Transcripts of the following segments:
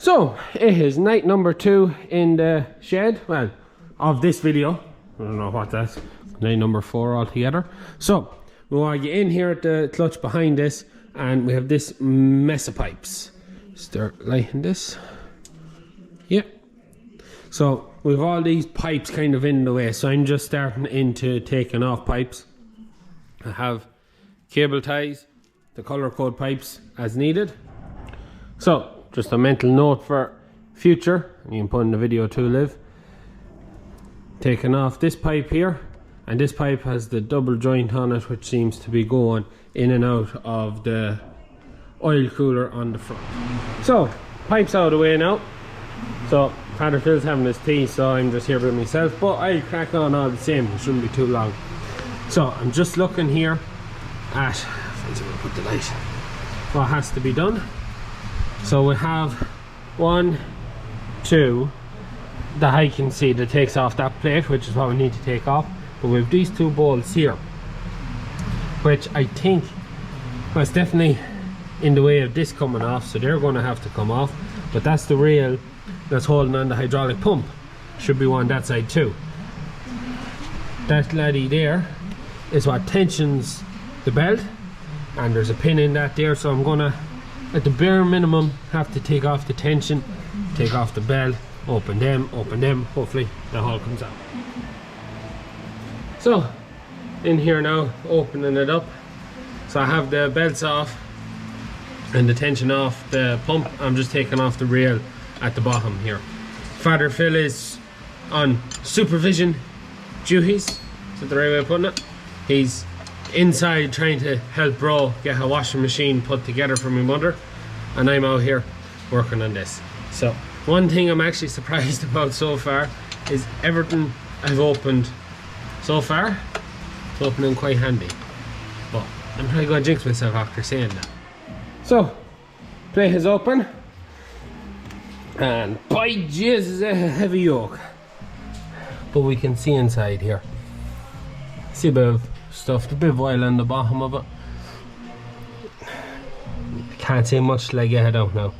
So it is night number 2 in the shed, well, of this video. I don't know what that's, night number 4 altogether. So we want to get in here at the clutch behind this, and we have this mess of pipes. Start lighting this. Yeah. So we've all these pipes kind of in the way, so I'm just starting into taking off pipes. I have cable ties, the color code pipes as needed. So just a mental note for future, you can put in the video too, Liv. Taking off this pipe here, and this pipe has the double joint on it, which seems to be going in and out of the oil cooler on the front. So pipes out of the way now. So Father Phil's having his tea, so I'm just here by myself, but I'll crack on all the same. It shouldn't be too long. So I'm just looking here at, put the light, what has to be done. So we have 1, 2 that I can see that takes off that plate, which is what we need to take off. But we have these 2 bolts here, which I think, well, it's definitely in the way of this coming off, so they're going to have to come off. But that's the rail that's holding on the hydraulic pump. Should be one that side too. That laddie there is what tensions the belt, and there's a pin in that there, so I'm gonna, at the bare minimum, have to take off the tension, take off the belt, open them, hopefully that all comes out. So in here now, opening it up. So I have the belts off and the tension off the pump. I'm just taking off the rail at the bottom here. Father Phil is on supervision duties, is that the right way of putting it? He's inside trying to help Bro get a washing machine put together for my mother, and I'm out here working on this. So one thing I'm actually surprised about so far is everything I've opened so far, it's opening quite handy, but I'm probably going to jinx myself after saying that. So plate is open, and by Jesus, a heavy yoke, but we can see inside here. See a bit of stuff, a bit of oil on the bottom of it. Can't see much like I don't know,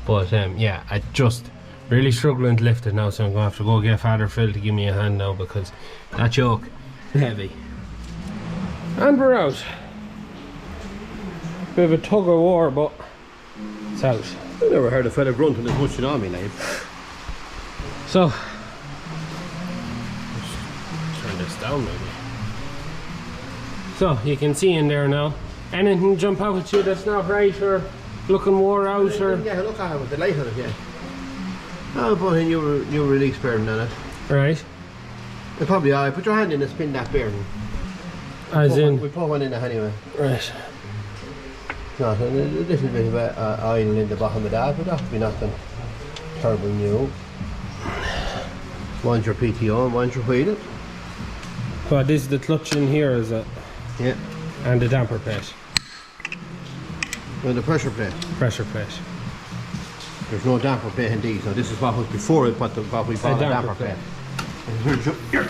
but yeah, I just really struggling to lift it now, so I'm gonna have to go get Father Phil to give me a hand now, because that yoke is heavy. And we're out. Bit of a tug of war, but it's out. I never heard a fella grunting as much in all my life. So let's turn this down maybe. So you can see in there now. Anything jump out at you that's not right, or looking wore out, or? Yeah, look at it with the light on it, yeah. I'll put a new release bearing on it. Right. It'll probably alright. Put your hand in and spin that bearing. As in? We put one in there anyway. Right. No, a little bit of oil in the bottom of that, but that'll be nothing terrible new. One's your PTO and one's your wheel. Well, this is the clutch in here, is it? Yeah. And the damper plate. Well, the pressure plate. Pressure plate. There's no damper plate in these. Now this is what was before it, what we bought a damper plate. And here's your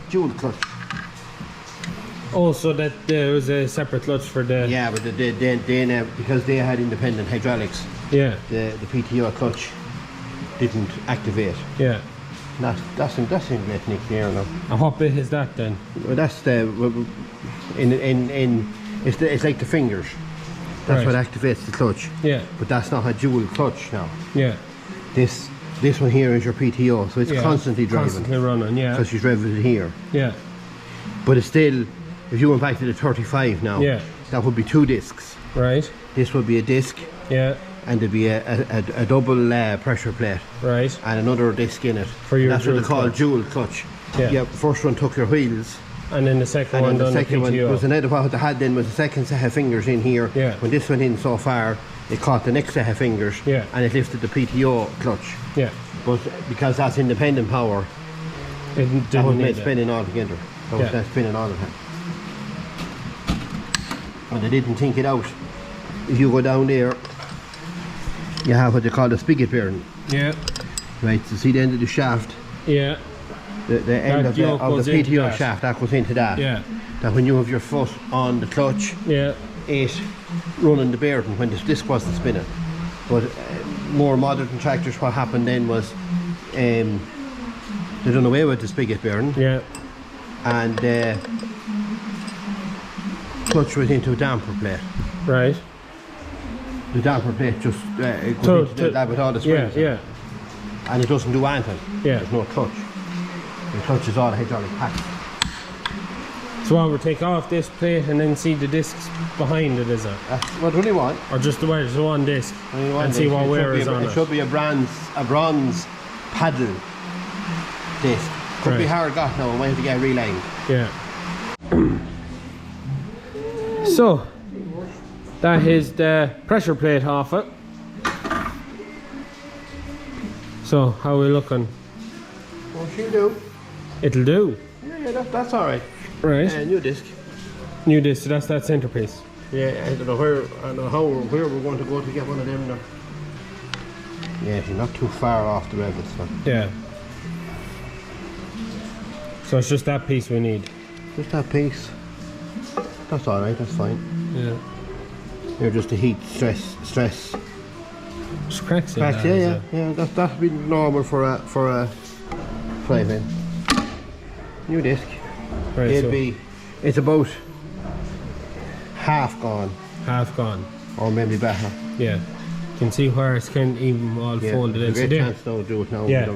dual clutch. Oh, so that there was a separate clutch for the... Yeah, but they because they had independent hydraulics, yeah, the PTO clutch didn't activate. Yeah. That's in Nick here now. And what bit is that then? Well, that's the it's like the fingers. That's right. what activates the clutch. Yeah. But that's not a dual clutch now. Yeah. This one here is your PTO, so it's constantly driving. Constantly running, yeah. So she's driving it here. Yeah. But it's still, if you went back to the 35 now, yeah, that would be 2 discs. Right. This would be a disc. Yeah. And there'd be a double pressure plate. Right. And another disc in it. For your that's what they call clutch. Dual clutch. Yeah. Yeah. First one took your wheels. And then the second one done the PTO. Was another what they had then was the second set of fingers in here. Yeah. When this went in so far, it caught the next set of fingers. Yeah. And it lifted the PTO clutch. Yeah. But because that's independent power, it didn't that was need made spinning all together. That was spinning all the time. And they didn't think it out. If you go down there, you have what they call the spigot bearing. Yeah. Right, so see the end of the shaft. Yeah. The end of the PTO shaft, that goes into that. Yeah. That when you have your foot on the clutch, yeah, it running the bearing when the disc wasn't spinning. But more modern tractors, what happened then was they done away with the spigot bearing. Yeah. And clutch went into a damper plate. Right. The damper plate just goes into that with all the springs. Yeah. And it doesn't do anything. Yeah. There's no clutch. The clutch is all hydraulic packed. So I would take off this plate and then see the discs behind it, is it? That's what do you want? Or just the one disc and see what wear is on it? It should be a bronze paddle disc. Could be hard got now, I might have to get relined. Yeah. So, that is the pressure plate off it. So, how are we looking? Well, she'll do. It'll do. Yeah, that's alright. Right. New disc. New disc, so that's that centerpiece. Yeah, I don't know where we're going to go to get one of them now. Yeah, she's not too far off the rivets. So. Yeah. So it's just that piece we need. Just that piece. That's alright, that's fine. Yeah. You're just the heat, stress. Just cracks in Cracks, that, yeah. That'd be normal for a 5-in. New disc. Right, It's about half gone. Half gone. Or maybe better. Yeah. You can see where it's kind of even all folded in. There's a great chance now to do it now. Yeah.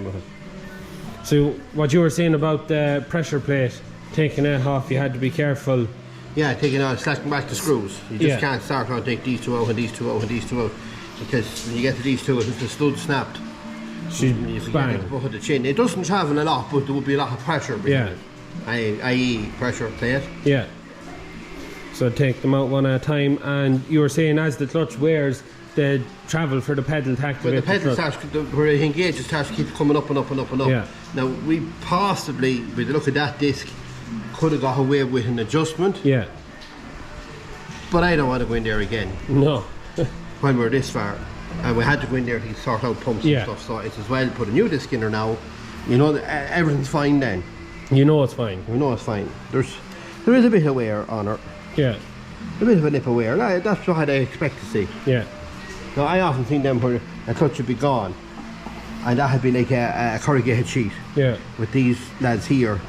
So what you were saying about the pressure plate, taking that off, you had to be careful. Yeah, taking out, slacking back the screws. You just can't start on take these two out and these two out and these two out. Because when you get to these two, if the stud snapped, you forget to put the chin. It doesn't travel a lot, but there would be a lot of pressure behind it. I.e. pressure plate. Yeah. So take them out one at a time, and you were saying as the clutch wears, the travel for the pedal to activate the pedal starts, where it engages, starts to keep coming up and up and up and up. Yeah. Now we possibly, with the look at that disc, could have got away with an adjustment. Yeah. But I don't want to go in there again. No. When we're this far, and we had to go in there to sort out pumps and stuff. So it's as well put a new disc in there now. You know, everything's fine then. You know it's fine. We know it's fine. There is a bit of wear on her. Yeah. A bit of a nip of wear. That's what I expect to see. Yeah. Now I often seen them where a clutch would be gone, and that would be like a corrugated sheet. Yeah. With these lads here,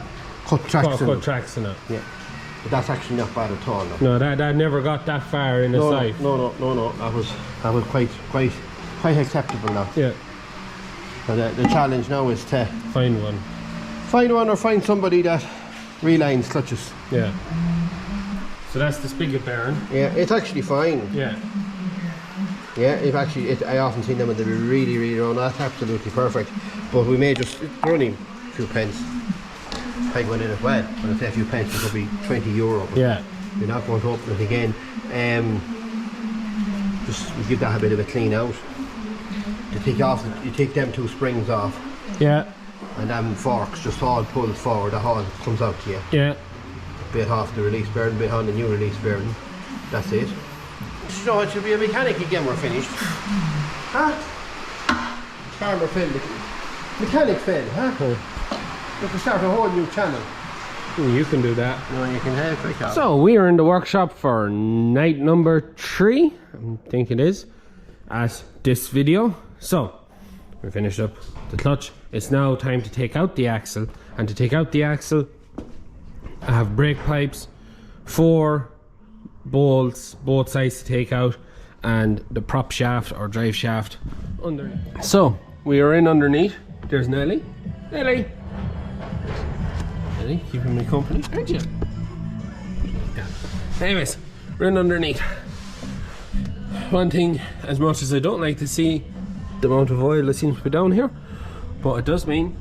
cut tracks in it. Yeah. But that's actually not bad at all. No, that never got that far in its life. No. That was quite acceptable now. Yeah. So the challenge now is to find one. Find one or find somebody that relines clutches. Yeah. So that's the spigot bearing. Yeah, it's actually fine. Yeah. Yeah, I often seen them and they're really round. That's absolutely perfect. But we may just, it's only a few pence. Peg one in as well. When I say a few pence, it could be €20. Yeah. You're not going to open it again. Just give that a bit of a clean out. You take them two springs off. Yeah. And them forks just all pulled forward, the all comes out to you. Yeah. Bit off the release bearing, bit on the new release bearing. That's it. So it should be a mechanic again, we're finished. Huh? Farmer failed. Mechanic failed, huh? We can start a whole new channel. You can do that. No, you can have it. So we are in the workshop for night number 3, I think it is, at this video. So we finished up the clutch. It's now time to take out the axle, and to take out the axle I have brake pipes, 4 bolts both sides to take out, and the prop shaft or drive shaft underneath. So we are in underneath. There's Nelly. Nelly, keeping me company, aren't you? Yeah. Anyways, we're in underneath. One thing, as much as I don't like to see the amount of oil that seems to be down here, but it does mean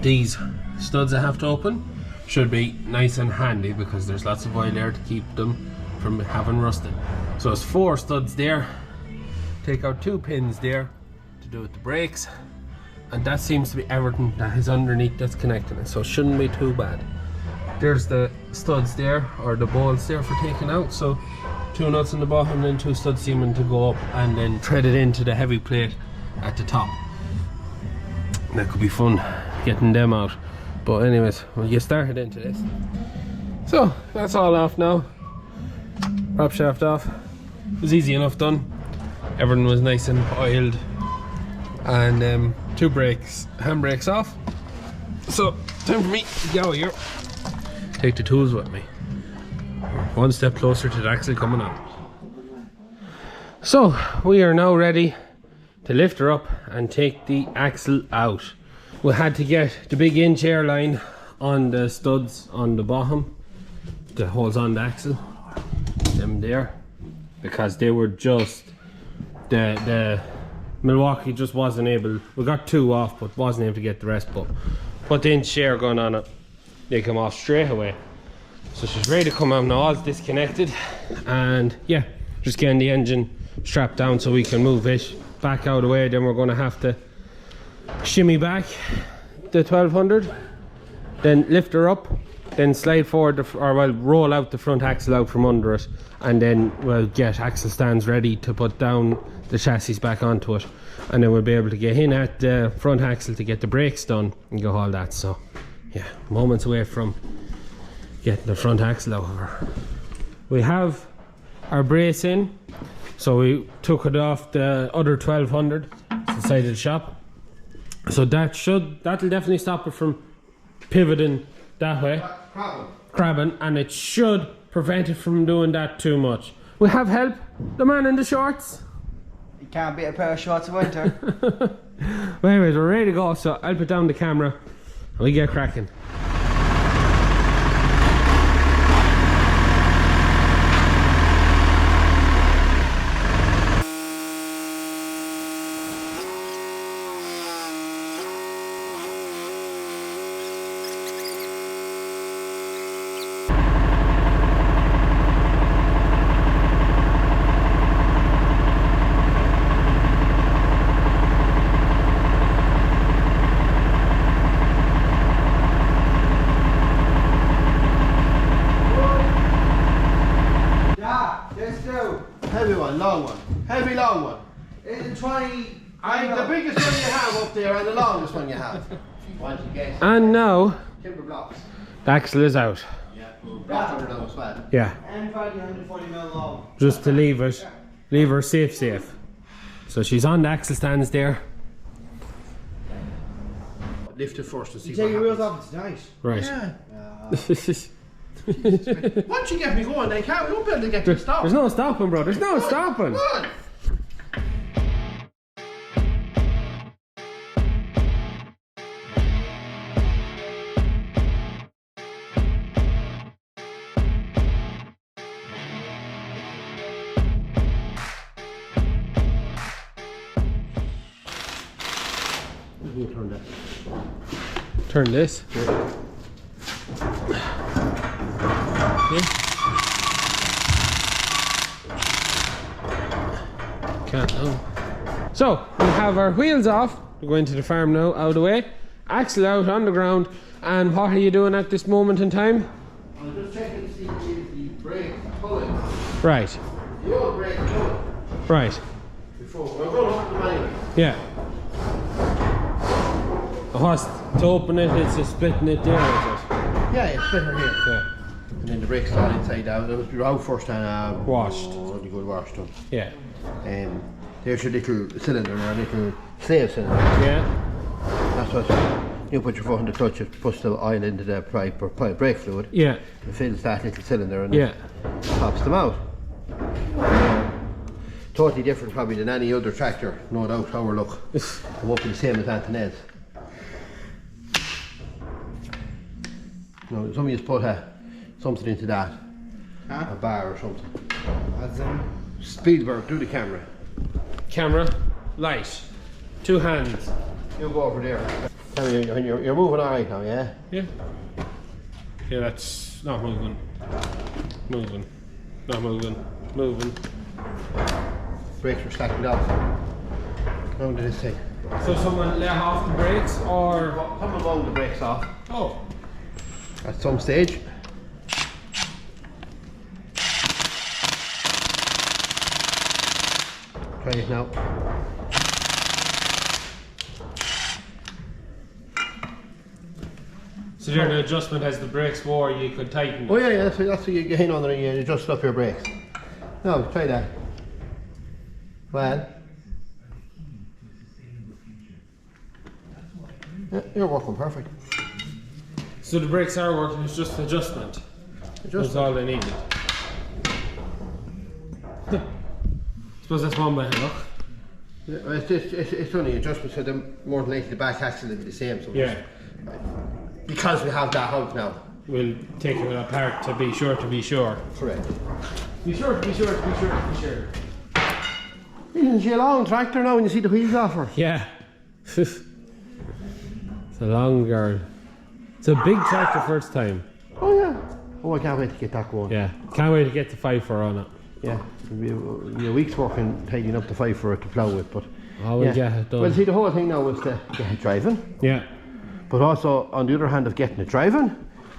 these studs I have to open should be nice and handy, because there's lots of oil there to keep them from having rusted. So it's 4 studs there. Take out 2 pins there to do with the brakes, and that seems to be everything that is underneath that's connecting it, so it shouldn't be too bad. There's the studs there, or the bolts there for taking out, so 2 nuts in the bottom and then 2 studs seeming to go up and then thread it into the heavy plate at the top. That could be fun getting them out. But anyways, we'll get started into this. So that's all off now. Prop shaft off. It was easy enough done. Everything was nice and oiled, and 2 brakes, handbrakes off. So time for me to get out here, take the tools with me. One step closer to the axle coming out. So we are now ready to lift her up and take the axle out. We had to get the big inch air line on the studs on the bottom that holds on the axle, them there, because they were just the Milwaukee just wasn't able. We got 2 off, but wasn't able to get the rest. But put the inch air gun on it, they come off straight away. So she's ready to come out now. All's disconnected, and yeah, just getting the engine strapped down so we can move it back out of the way. Then we're going to have to shimmy back the 1200, then lift her up, then slide forward roll out the front axle out from under it, and then we'll get axle stands ready to put down the chassis back onto it, and then we'll be able to get in at the front axle to get the brakes done and go all that. So yeah, moments away from getting the front axle out of her. We have our brace in, so we took it off the other 1200 to the side of the shop. So that'll definitely stop it from pivoting that way, crabbing, and it should prevent it from doing that too much. We have help, the man in the shorts. You can't beat a pair of shorts in winter. Well, anyways, we're ready to go, so I'll put down the camera and we get cracking. Long one. Heavy long one. It's a 20. The biggest one you have up there and the longest one you have. Once you guess. And now Timber blocks. the axle is out. Yeah. Blocks under them as well. Yeah. And 140 mil long. Just to leave her safe. So she's on the axle stands there. Lift it first and see You what take your wheels happens. off tonight. Right. Yeah. Once you get me going, they can't. We won't be able to get to stop. There's no stopping, bro. There's no stopping. Come on. Turn that. Turn this. Can't know. So we have our wheels off. We're going to the farm now, out of the way. Axle out on the ground. And what are you doing at this moment in time? I'm just checking to see if the brake pulling. Right. The old brake pulling. Right. Before we're going to open the manual. Yeah. The horse to open it, it's just splitting it there, is it? Yeah, it's splitter here. Yeah. And then the brake's all inside out. It must be out first and Washed. Really good washed them. Yeah. There's your little cylinder, or little slave cylinder. Yeah. That's what you put your foot on the clutch, it puts the oil into the pipe or brake fluid. Yeah. It fills that little cylinder and Yeah. pops them out. Totally different probably than any other tractor, no doubt. Our look. It won't be the same as Antonette's. No, somebody just put something into that. Huh? A bar or something. As in? Spielberg, do the camera. Camera, light, 2 hands. You go over there. Tell me, you're moving alright now, yeah? Yeah. Yeah, that's not moving. Moving. Not moving. Moving. Brakes are stacking down. Round to this thing. So someone let off the brakes or... Come along the brakes off. Oh. At some stage. Try it now. So during the adjustment as the brakes wore, you could tighten it. Oh yeah, that's what you get in on there and you adjust up your brakes. No, try that. Well, yeah, you're working perfect. So the brakes are working, it's just adjustment. That's all they needed. Suppose that's one way to look. Yeah, it's only adjustments, so then more than likely the back axle will be the same. So Yeah. because we have that out now. We'll take it apart to be sure to be sure. Correct. Be sure to be sure to be sure to be sure. Isn't she a long tractor now when you see the wheels off her? Yeah. It's a long girl. It's a big tractor first time. Oh yeah. Oh, I can't wait to get that going. Yeah. Can't wait to get the 5 on it. Yeah. It'll be a week's work and tidying up the 5 for it to plough with, but. Oh, we'll get it done. Well, see, the whole thing now is to get it driving. Yeah. But also, on the other hand of getting it driving,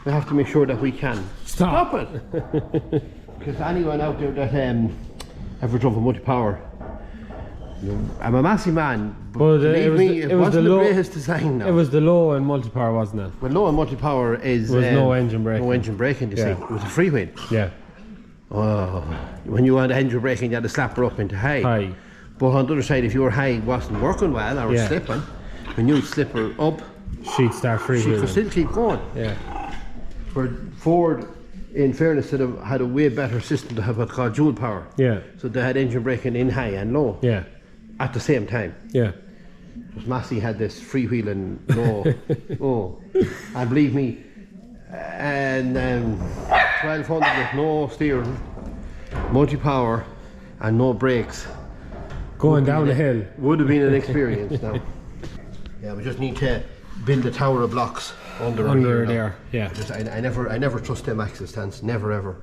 we have to make sure that we can stop it. Because anyone out there that ever drove a multi-power, I'm a massive man, but believe me, it wasn't the greatest design now. It was the low and multi-power, wasn't it? Well, low and multi-power is no engine braking. No engine braking, you see. It was a freewheel. Yeah. Oh, when you want engine braking, you had to slap her up into high. High. But on the other side, if your high wasn't working well or slipping, when you slip her up, she'd start freewheeling. she could still keep going. Yeah. Ford, in fairness to them, had a way better system to have what's called dual power. Yeah. So they had engine braking in high and low. Yeah. At the same time. Yeah. Because Massey had this freewheeling low. Oh, and believe me, and 1200 with no steering, multi-power, and no brakes. Going down the hill. Would have been an experience now. Yeah, we just need to build a tower of blocks under there. Yeah. I never trust them axle stands. Never ever.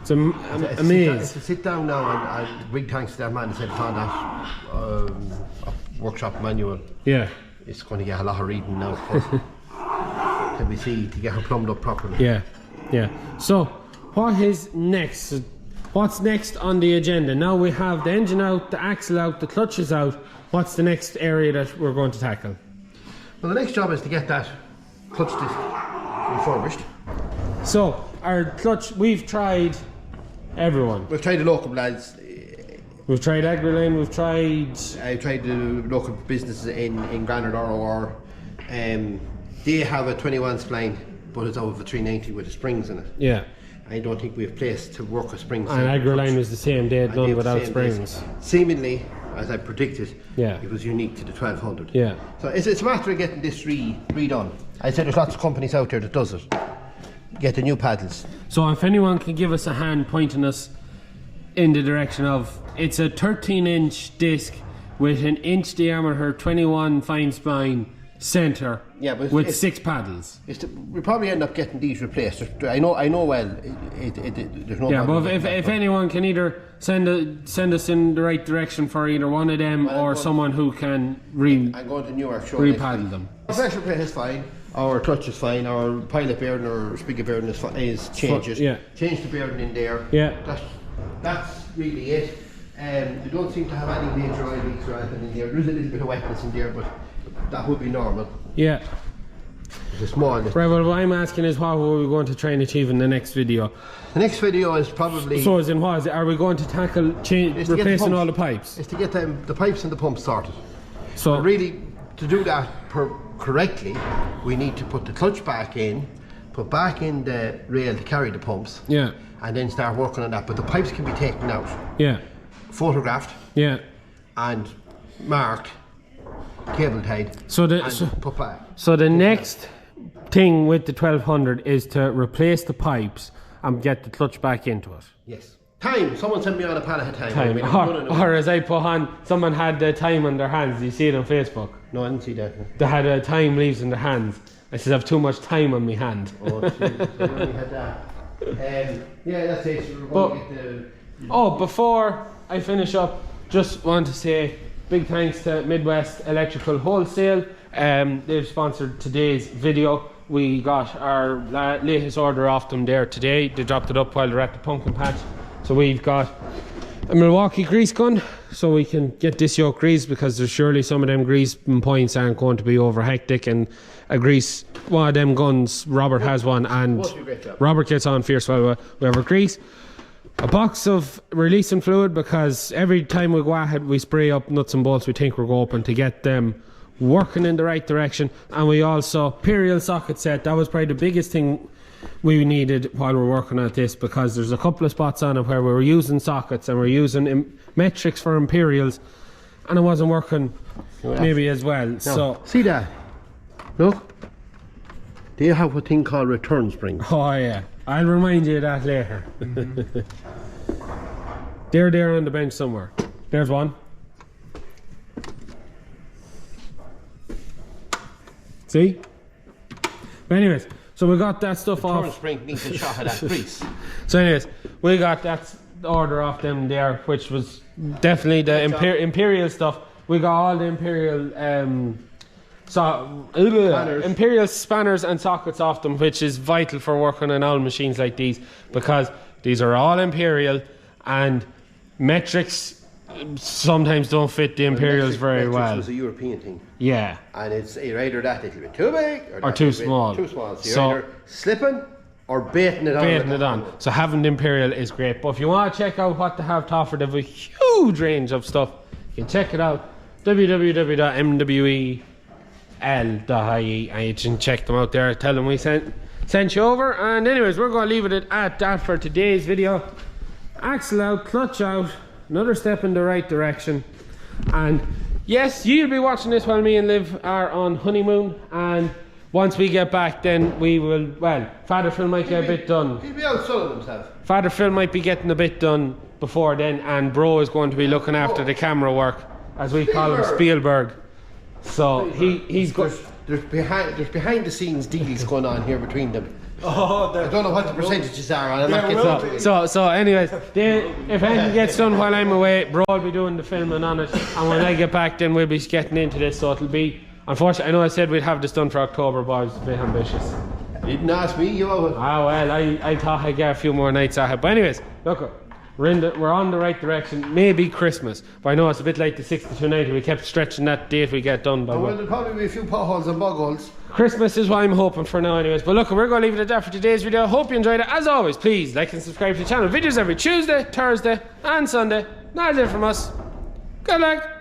It's amazing. It's a sit down now, and big thanks to that man that said found that workshop manual. Yeah. It's going to get a lot of reading now. Can we see to get her plumbed up properly? Yeah. Yeah. So, what is next? What's next on the agenda? Now we have the engine out, the axle out, the clutch is out. What's the next area that we're going to tackle? Well, the next job is to get that clutch disc refurbished. So, our clutch, we've tried everyone. We've tried the local lads. We've tried AgriLane, we've tried... I tried the local businesses in Granard ROR. They have a 21 spline, but it's out of a 390 with the springs in it. Yeah. I don't think we have place to work with springs. And AgriLane was the same, they had none without springs. Seemingly, as I predicted, yeah, it was unique to the 1200. Yeah. So it's a matter of getting this redone. I said there's lots of companies out there that does it. Get the new paddles. So if anyone can give us a hand pointing us in the direction of, it's a 13-inch disc with an inch diameter 21 fine spline centre, yeah, but with 6 paddles. We probably end up getting these replaced. I know well. There's no. Yeah, but if anyone can either send us in the right direction for either one of them, or someone who can I'm going to Newark show repaddle them. Our pressure plate is fine. Our clutch is fine. Our pilot bearing or spigot bearing is changes. Yeah. Change the bearing in there. Yeah. That's really it. We don't seem to have any major oil leaks or anything in there. There's a little bit of wetness in there, but that would be normal. Yeah. It's a small. Right, well, what I'm asking is, what are we going to try and achieve in the next video? The next video is probably... So as in what is it? Are we going to tackle replacing all the pipes? It's to get the pipes and the pumps sorted. So really, to do that correctly, we need to put the clutch back in, put back in the rail to carry the pumps. Yeah. And then start working on that. But the pipes can be taken out. Yeah. Photographed. Yeah. And marked, cable tied, put back. So the next thing with the 1200 is to replace the pipes and get the clutch back into it. Yes. Time. Someone sent me on a pallet of time. Or as I put on, someone had the time on their hands. Do you see it on Facebook? No, I didn't see that. They had time leaves in their hands. I said, I have too much time on my hand. Oh, Jesus. I only had that. Yeah, that's it. So we're going to get the... Before I finish up, just want to say big thanks to Midwest Electrical Wholesale. They've sponsored today's video. We got our latest order off them there today. They dropped it up while they're at the pumpkin patch. So we've got a Milwaukee grease gun, so we can get this yoke greased, because there's surely some of them grease points aren't going to be over hectic, and a grease, one of them guns, Robert has one, and Robert gets on fierce while we have our grease. a box of releasing fluid, because every time we go ahead we spray up nuts and bolts we think we're open to get them working in the right direction. And we also imperial socket set. That was probably the biggest thing we needed while we're working at this, because there's a couple of spots on it where we were using sockets and we're using metrics for imperials and it wasn't working maybe as well. Now, so see that? Look, they have a thing called return springs. oh yeah, I'll remind you of that later. They're there on the bench somewhere. There's one. See? But anyways, so we got that stuff Return off. spring needs a shot of that grease. So anyways, we got that order off them there, which was definitely the imperial stuff. We got all the imperial imperial spanners and sockets off them, which is vital for working on all machines like these, because these are all imperial and metrics sometimes don't fit the imperials very well. It was a European thing. Yeah. And it's either that little bit too big or too small. Too small. So, So- you're either slipping or baiting it on. Baiting it on. So having the imperial is great. But if you want to check out what they have to offer, they have a huge range of stuff. You can check it out. www.mwel.ie, and you can check them out there. Tell them we sent you over. And anyways, we're going to leave it at that for today's video. Axle out, clutch out, another step in the right direction. And yes, you'll be watching this while me and Liv are on honeymoon, and once we get back then we will, well, Father Phil might get a bit done. He'll be out selling himself. Father Phil might be getting a bit done before then, and Bro is going to be looking after the camera work, as we call him, Spielberg. So he's good. There's behind the scenes deals going on here between them. Oh, I don't know what the percentages are. I'm not getting So anyways, if anything gets done while I'm away, Bro will be doing the filming on it, and when I get back then we'll be getting into this. So it'll be, unfortunately, I know I said we'd have this done for October, but I was a bit ambitious. You didn't ask me, you know. Ah well, I thought I'd get a few more nights at it. But anyways, look, we're on the right direction. Maybe Christmas, but I know it's a bit like the 6290. We kept stretching that date we get done by. Well, there'll probably be a few potholes and bug holes. Christmas is what I'm hoping for now anyways. But look, we're going to leave it at that for today's video. Hope you enjoyed it. As always, please like and subscribe to the channel. Videos every Tuesday, Thursday and Sunday. That's it from us. Good luck.